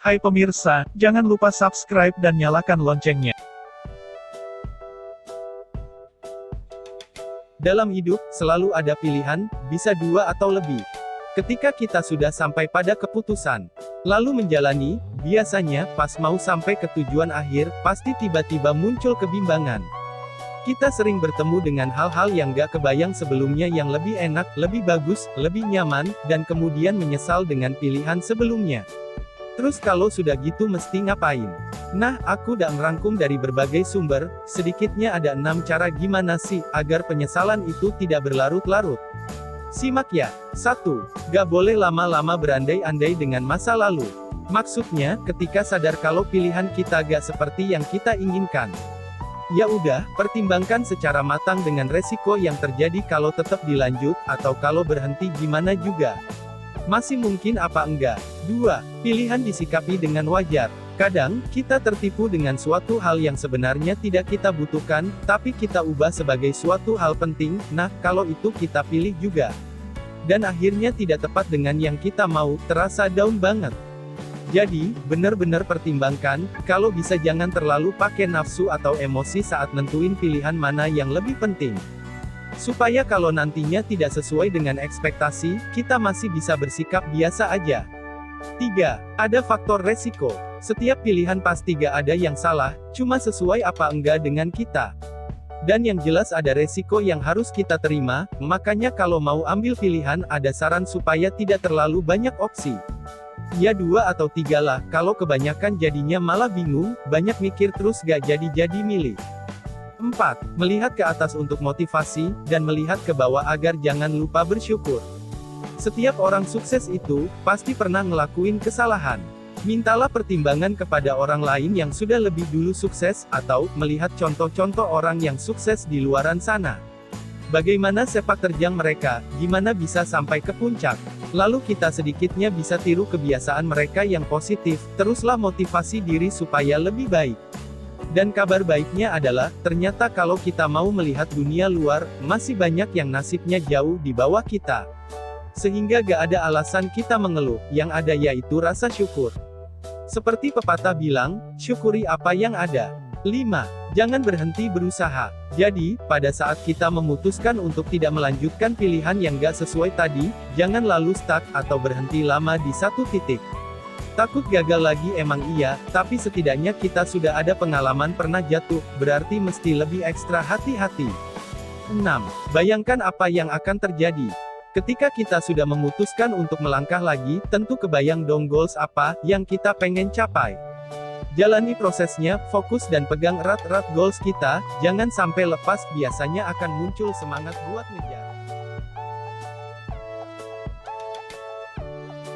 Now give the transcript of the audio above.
Hai pemirsa, jangan lupa subscribe dan nyalakan loncengnya. Dalam hidup, selalu ada pilihan, bisa dua atau lebih. Ketika kita sudah sampai pada keputusan, lalu menjalani, biasanya, pas mau sampai ke tujuan akhir, pasti tiba-tiba muncul kebimbangan. Kita sering bertemu dengan hal-hal yang gak kebayang sebelumnya yang lebih enak, lebih bagus, lebih nyaman, dan kemudian menyesal dengan pilihan sebelumnya. Terus kalau sudah gitu mesti ngapain? Nah, aku udah merangkum dari berbagai sumber, sedikitnya ada 6 cara gimana sih, agar penyesalan itu tidak berlarut-larut. Simak ya. 1. Gak boleh lama-lama berandai-andai dengan masa lalu. Maksudnya, ketika sadar kalau pilihan kita gak seperti yang kita inginkan. Ya udah, pertimbangkan secara matang dengan resiko yang terjadi kalau tetap dilanjut, atau kalau berhenti gimana juga. Masih mungkin apa enggak? 2. Pilihan disikapi dengan wajar. Kadang, kita tertipu dengan suatu hal yang sebenarnya tidak kita butuhkan, tapi kita ubah sebagai suatu hal penting, nah, kalau itu kita pilih juga. Dan akhirnya tidak tepat dengan yang kita mau, terasa down banget. Jadi, benar-benar pertimbangkan, kalau bisa jangan terlalu pakai nafsu atau emosi saat nentuin pilihan mana yang lebih penting. Supaya kalau nantinya tidak sesuai dengan ekspektasi, kita masih bisa bersikap biasa aja. 3. Ada faktor resiko. Setiap pilihan pasti gak ada yang salah, cuma sesuai apa enggak dengan kita. Dan yang jelas ada resiko yang harus kita terima, makanya kalau mau ambil pilihan ada saran supaya tidak terlalu banyak opsi. Ya 2 atau 3 lah, kalau kebanyakan jadinya malah bingung, banyak mikir terus gak jadi-jadi milih. 4. Melihat ke atas untuk motivasi, dan melihat ke bawah agar jangan lupa bersyukur. Setiap orang sukses itu, pasti pernah ngelakuin kesalahan. Mintalah pertimbangan kepada orang lain yang sudah lebih dulu sukses, atau, melihat contoh-contoh orang yang sukses di luaran sana. Bagaimana sepak terjang mereka, gimana bisa sampai ke puncak. Lalu kita sedikitnya bisa tiru kebiasaan mereka yang positif, teruslah motivasi diri supaya lebih baik. Dan kabar baiknya adalah, ternyata kalau kita mau melihat dunia luar, masih banyak yang nasibnya jauh di bawah kita. Sehingga gak ada alasan kita mengeluh, yang ada yaitu rasa syukur. Seperti pepatah bilang, syukuri apa yang ada. 5. Jangan berhenti berusaha. Jadi, pada saat kita memutuskan untuk tidak melanjutkan pilihan yang gak sesuai tadi, jangan lalu stuck, atau berhenti lama di satu titik. Takut gagal lagi emang iya, tapi setidaknya kita sudah ada pengalaman pernah jatuh, berarti mesti lebih ekstra hati-hati. 6. Bayangkan apa yang akan terjadi. Ketika kita sudah memutuskan untuk melangkah lagi, tentu kebayang dong goals apa yang kita pengen capai. Jalani prosesnya, fokus dan pegang erat-erat goals kita, jangan sampai lepas, biasanya akan muncul semangat buat ngejar.